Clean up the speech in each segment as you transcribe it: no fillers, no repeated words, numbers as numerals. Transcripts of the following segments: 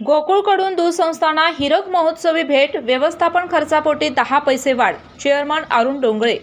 गोकुळकडून दूध संस्थांना हिरक महोत्सवी भेट, व्यवस्थापन खर्चापोटी 10 पैसे वाढ. चेअरमन अरुण डोंगळे.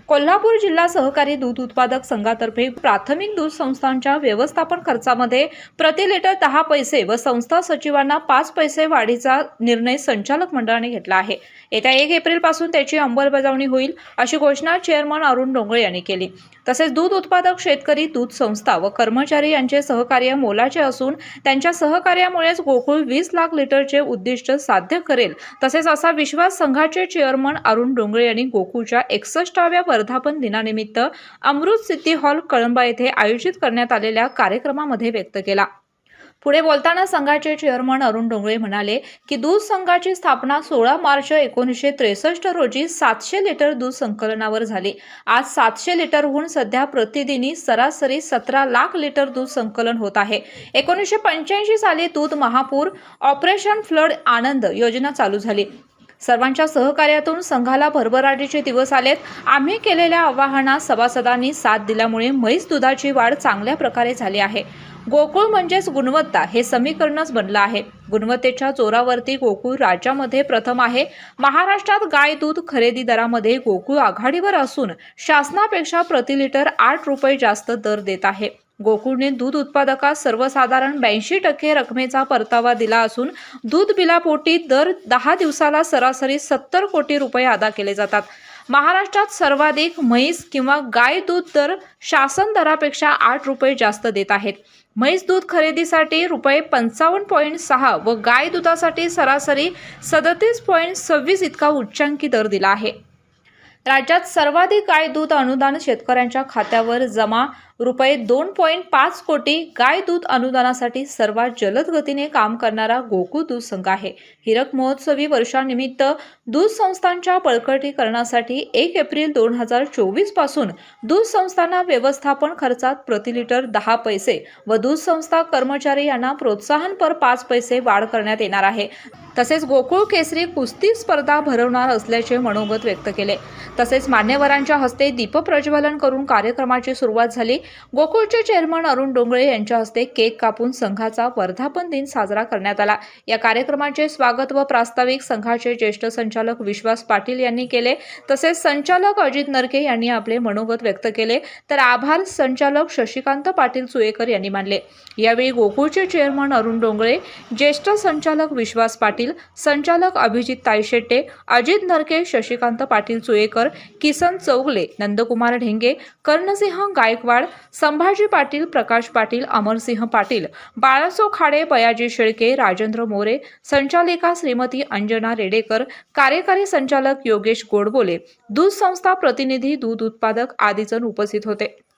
कोल्हापूर जिल्हा सहकारी दूध उत्पादक संघातर्फे प्राथमिक दूध संस्थांच्या व्यवस्थापन खर्चामध्ये प्रति लिटर 10 पैसे व संस्था सचिवांना 5 पैसे वाढीचा निर्णय संचालक मंडळाने घेतला आहे. येत्या 1 एप्रिल पासून त्याची अंमलबजावणी होईल, अशी घोषणा चेअरमन अरुण डोंगळे यांनी केली. तसेच दूध उत्पादक शेतकरी, दूध संस्था व कर्मचारी यांचे सहकार्य मोलाचे असून त्यांच्या सहकार्यामुळेच गोकुळ 20 लाख लिटरचे उद्दिष्ट साध्य करेल. तसेच असा विश्वास संघाचे चेअरमन अरुण डोंगळे यांनी गोकुळच्या 61व्या वर्धापन दिनानिमित्त अमृत सिटी हॉल कळंबा येथे आयोजित करण्यात आलेल्या कार्यक्रमामध्ये व्यक्त केला. पुढे बोलताना संघाचे चेअरमन अरुण डोंगळे म्हणाले की दूध संघाची स्थापना 16 मार्च 1963 रोजी 700 लिटर दूध संकलनावर झाली. आज 700 लिटरहून सध्या प्रतिदिनी सरासरी 17 लाख लिटर दूध संकलन होत आहे. 1985 साली दूध महापूर, ऑपरेशन फ्लड आनंद योजना चालू झाली. सर्वांच्या सहकार्यातून संघाला भरभराटीचे दिवस आलेत. आम्ही केलेल्या आवाहनास सभासदांनी साथ दिल्यामुळे म्हैस दुधाची वाढ चांगल्या प्रकारे झाली आहे. गोकुळ म्हणजेच गुणवत्ता हे समीकरणच बनलं आहे. गुणवत्तेच्या जोरावरती गोकुळ राज्यामध्ये प्रथम आहे. महाराष्ट्रात गाय दूध खरेदी दरामध्ये गोकुळ आघाडीवर असून शासनापेक्षा प्रति लिटर 8 रुपये जास्त दर देत आहे. गोकुळने दूध उत्पादकास सर्वसाधारण 82% रकमेचा परतावा दिला असून दूध बिलापोटी दर 10 दिवसाला सरासरी 70 कोटी रुपये अदा केले जातात. महाराष्ट्रात सर्वाधिक म्हैस किंवा गाय दूध दर शासन दरापेक्षा 8 रुपये जास्त देत आहेत. म्हैस दूध खरेदीसाठी रुपये 55.6 व गाय दुधासाठी सरासरी 37.26 इतका उच्चांकी दर दिला आहे. राज्यात सर्वाधिक गाय दूध अनुदान शेतकऱ्यांच्या खात्यावर जमा रुपये 2.5 कोटी. गाय दूध अनुदानासाठी सर्वात जलद गतीने काम करणारा गोकुळ दूध संघ आहे. हिरक महोत्सवी वर्षानिमित्त दूध संस्थांच्या बळकटीकरणासाठी 1 एप्रिल 2024 पासून दूध संस्थांना व्यवस्थापन खर्चात प्रति लिटर 10 पैसे व दूध संस्था कर्मचारी यांना प्रोत्साहनपर 5 पैसे वाढ करण्यात येणार आहे. तसेच गोकुळ केसरी कुस्ती स्पर्धा भरवणार असल्याचे मनोगत व्यक्त केले. तसेच मान्यवरांच्या हस्ते दीपप्रज्वलन करून कार्यक्रमाची सुरुवात झाली. गोकुळचे चेअरमन अरुण डोंगळे यांच्या हस्ते केक कापून संघाचा वर्धापन दिन साजरा करण्यात आला. या कार्यक्रमाचे स्वागत व प्रास्ताविक संघाचे ज्येष्ठ संचालक विश्वास पाटील यांनी केले. तसेच संचालक अजित नरके यांनी आपले मनोगत व्यक्त केले, तर आभार संचालक शशिकांत पाटील चुएकर यांनी मानले. यावेळी गोकुळचे चेअरमन अरुण डोंगळे, ज्येष्ठ संचालक विश्वास पाटील, संचालक अभिजित तायशेट्टे, अजित नरके, शशिकांत पाटील चुएकर, किसन चौगले, नंदकुमार ढेंगे, कर्णसिंह गायकवाड, संभाजी पाटील, प्रकाश पाटील, अमरसिंह पाटील, बाळासो खाडे, बयाजी शेळके, राजेंद्र मोरे, संचालिका श्रीमती अंजना रेडेकर, कार्यकारी संचालक योगेश गोडबोले, दूध संस्था प्रतिनिधी, दूध उत्पादक आदी जण उपस्थित होते.